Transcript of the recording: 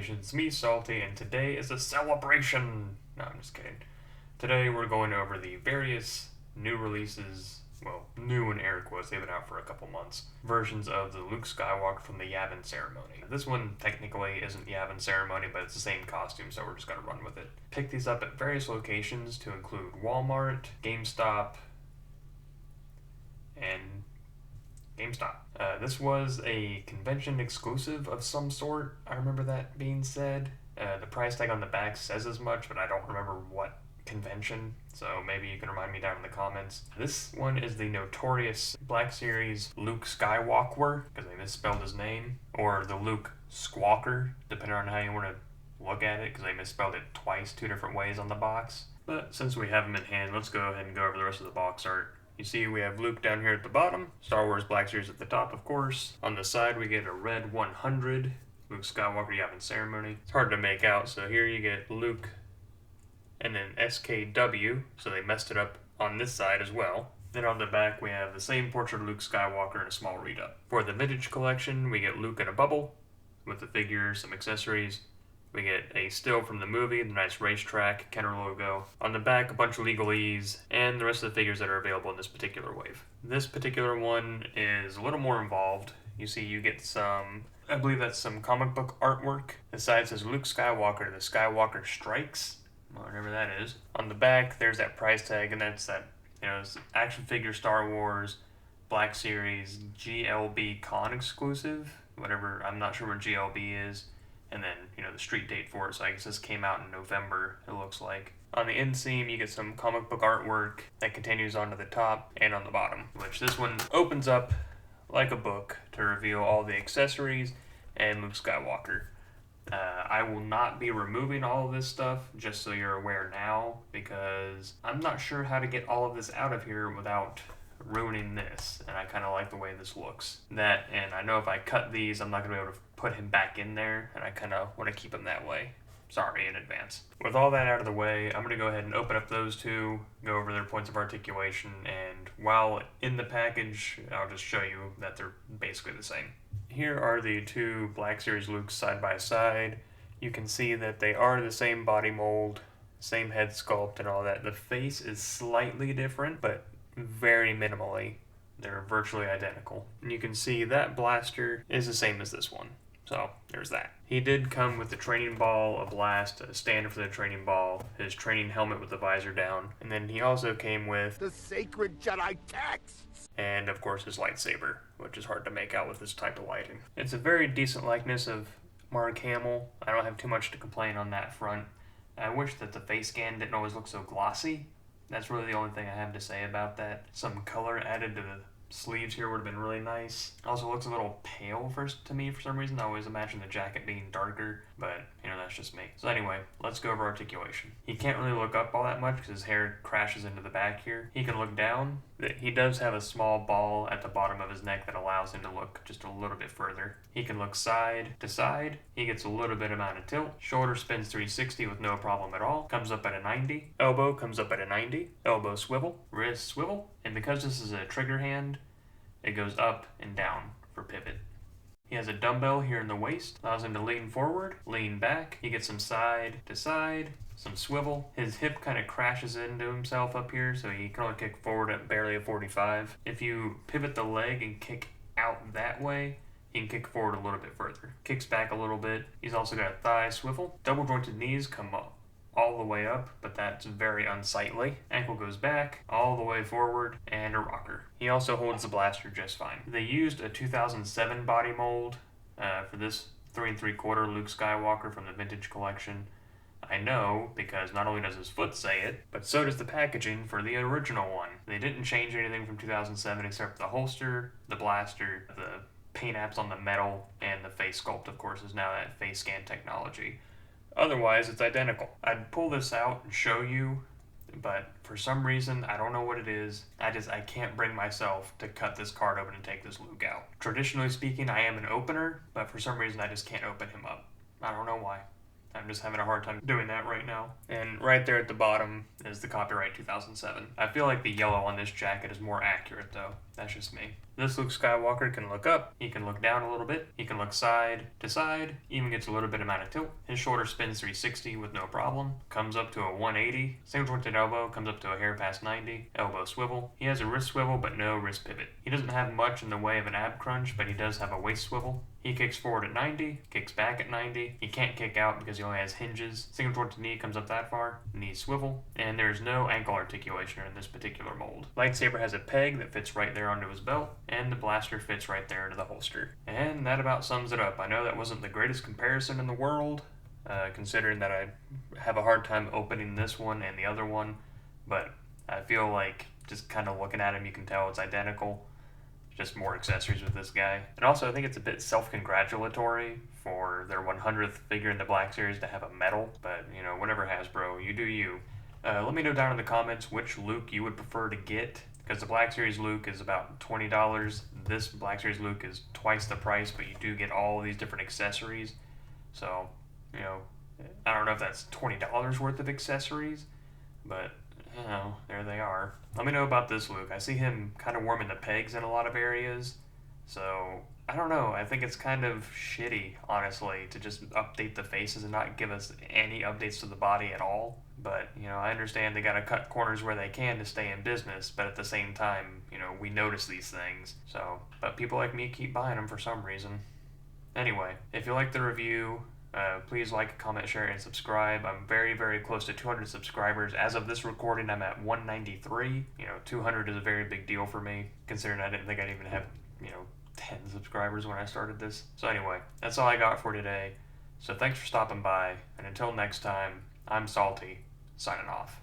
Nation, it's me, Salty, and today is a celebration! No, I'm just kidding. Today we're going over the various new releases, well, new in air quotes, they've been out for a couple months, versions of the Luke Skywalker from the Yavin Ceremony. This one technically isn't Yavin Ceremony, but it's the same costume, so we're just gonna run with it. Pick these up at various locations to include Walmart, GameStop, and GameStop. This was a convention exclusive of some sort. I remember that being said. The price tag on the back says as much, but I don't remember what convention, so maybe you can remind me down in the comments. This one is the notorious Black Series Luke Skywalker, because they misspelled his name, or the Luke Skywalker, depending on how you want to look at it, because they misspelled it twice, two different ways on the box. But since we have him in hand, let's go ahead and go over the rest of the box art. You see we have Luke down here at the bottom, Star Wars Black Series at the top, of course. On the side we get a red 100, Luke Skywalker Yavin Ceremony. It's hard to make out, so here you get Luke and then SKW, so they messed it up on this side as well. Then on the back we have the same portrait of Luke Skywalker in a small read-up. For the vintage collection we get Luke in a bubble with the figure, some accessories. We get a still from the movie, the nice racetrack, Kenner logo. On the back, a bunch of legalese, and the rest of the figures that are available in this particular wave. This particular one is a little more involved. You see you get some, I believe that's some comic book artwork. The side says Luke Skywalker, the Skywalker Strikes, whatever that is. On the back, there's that price tag, and that's that, it's action figure Star Wars Black Series GLB Con exclusive, whatever, I'm not sure what GLB is. And then, the street date for it, so I guess this came out in November, it looks like. On the inseam, you get some comic book artwork that continues onto the top and on the bottom, which this one opens up like a book to reveal all the accessories and Luke Skywalker. I will not be removing all of this stuff, just so you're aware now, because I'm not sure how to get all of this out of here without ruining this, and I kind of like the way this looks. That, and I know if I cut these, I'm not going to be able to put him back in there, and I kind of want to keep him that way. Sorry in advance. With all that out of the way, I'm going to go ahead and open up those two, go over their points of articulation, and while in the package, I'll just show you that they're basically the same. Here are the two Black Series Lukes side by side. You can see that they are the same body mold, same head sculpt and all that. The face is slightly different, but very minimally. They're virtually identical. And you can see that blaster is the same as this one. So, there's that. He did come with the training ball, a blast, a stand for the training ball, his training helmet with the visor down, and then he also came with the sacred Jedi texts! And, of course, his lightsaber, which is hard to make out with this type of lighting. It's a very decent likeness of Mark Hamill. I don't have too much to complain on that front. I wish that the face scan didn't always look so glossy. That's really the only thing I have to say about that. Some color added to the sleeves here would have been really nice. Also looks a little pale to me for some reason. I always imagine the jacket being darker, but that's just me. So anyway, let's go over articulation. He can't really look up all that much because his hair crashes into the back here. He can look down. He does have a small ball at the bottom of his neck that allows him to look just a little bit further. He can look side to side. He gets a little bit amount of tilt. Shoulder spins 360 with no problem at all. Comes up at a 90. Elbow comes up at a 90. Elbow swivel. Wrist swivel. And because this is a trigger hand, it goes up and down for pivot. He has a dumbbell here in the waist, allows him to lean forward, lean back. He gets some side to side, some swivel. His hip kind of crashes into himself up here, so he can only kick forward at barely a 45. If you pivot the leg and kick out that way, he can kick forward a little bit further. Kicks back a little bit. He's also got a thigh swivel. Double jointed knees come up all the way up, but that's very unsightly. Ankle goes back, all the way forward, and a rocker. He also holds the blaster just fine. They used a 2007 body mold for this 3 3/4 Luke Skywalker from the vintage collection. I know, because not only does his foot say it, but so does the packaging for the original one. They didn't change anything from 2007 except for the holster, the blaster, the paint apps on the metal, and the face sculpt, of course, is now that face scan technology. Otherwise, it's identical. I'd pull this out and show you, but for some reason, I don't know what it is, I can't bring myself to cut this card open and take this Luke out. Traditionally speaking, I am an opener, but for some reason, I just can't open him up. I don't know why. I'm just having a hard time doing that right now. And right there at the bottom, is the copyright 2007. I feel like the yellow on this jacket is more accurate though. That's just me. This Luke Skywalker can look up, he can look down a little bit, he can look side to side, even gets a little bit amount of tilt. His shoulder spins 360 with no problem, comes up to a 180, single jointed elbow comes up to a hair past 90, elbow swivel. He has a wrist swivel but no wrist pivot. He doesn't have much in the way of an ab crunch, but he does have a waist swivel. He kicks forward at 90, kicks back at 90. He can't kick out because he only has hinges. Single jointed knee comes up that far, knee swivel, and there's no ankle articulation in this particular mold. Lightsaber has a peg that fits right there onto his belt, and the blaster fits right there into the holster. And that about sums it up. I know that wasn't the greatest comparison in the world, considering that I have a hard time opening this one and the other one, but I feel like just kind of looking at him, you can tell it's identical. Just more accessories with this guy. And also, I think it's a bit self-congratulatory for their 100th figure in the Black Series to have a medal. But, you know, whatever, Hasbro, you do you. Let me know down in the comments which Luke you would prefer to get, because the Black Series Luke is about $20. This Black Series Luke is twice the price, but you do get all these different accessories. So, you know, I don't know if that's $20 worth of accessories, but you know, there they are. Let me know about this Luke. I see him kind of warming the pegs in a lot of areas. So, I don't know. I think it's kind of shitty, honestly, to just update the faces and not give us any updates to the body at all. But, you know, I understand they gotta cut corners where they can to stay in business, but at the same time, you know, we notice these things. So, but people like me keep buying them for some reason. Anyway, if you like the review, please like, comment, share, and subscribe. I'm very, very close to 200 subscribers. As of this recording, I'm at 193. You know, 200 is a very big deal for me, considering I didn't think I'd even have, 10 subscribers when I started this. So anyway, that's all I got for today. So thanks for stopping by, and until next time, I'm Salty, signing off.